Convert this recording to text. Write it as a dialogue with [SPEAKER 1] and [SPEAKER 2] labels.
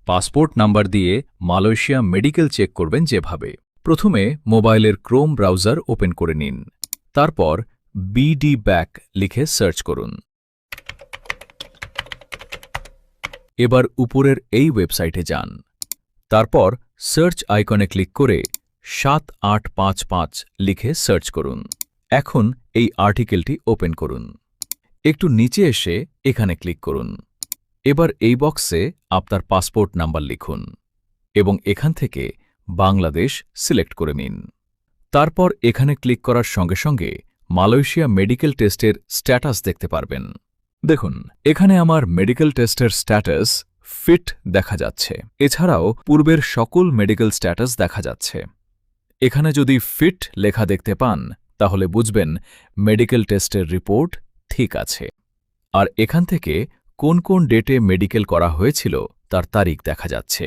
[SPEAKER 1] Passport number দিয়ে Malaysia medical check করবেন যেভাবে। প্রথমে মোবাইলের ক্রোম ব্রাউজার ওপেন করে নিন। তারপর বিডি ব্যাক লিখে সার্চ করুন। এবার উপরের এই ওয়েবসাইটে যান। তারপর সার্চ আইকনে ক্লিক করে 7855 লিখে সার্চ করুন। এখন এই আর্টিকেলটি ওপেন করুন। একটু নিচে এসে এখানে ক্লিক করুন। এবার এই বক্সে আপনার পাসপোর্ট নাম্বার লিখুন এবং এখান থেকে বাংলাদেশ সিলেক্ট করে নিন। তারপর এখানে ক্লিক করার সঙ্গে সঙ্গে মালয়েশিয়া মেডিকেল টেস্টের স্ট্যাটাস দেখতে পারবেন। দেখুন, এখানে আমার মেডিকেল টেস্টের স্ট্যাটাস ফিট দেখা যাচ্ছে। এছাড়াও পূর্বের সকল মেডিকেল স্ট্যাটাস দেখা যাচ্ছে। এখানে যদি ফিট লেখা দেখতে পান তাহলে বুঝবেন মেডিকেল টেস্টের রিপোর্ট ঠিক আছে। আর এখান থেকে কোন কোন ডেটে মেডিকেল করা হয়েছিল তার তারিখ দেখা যাচ্ছে।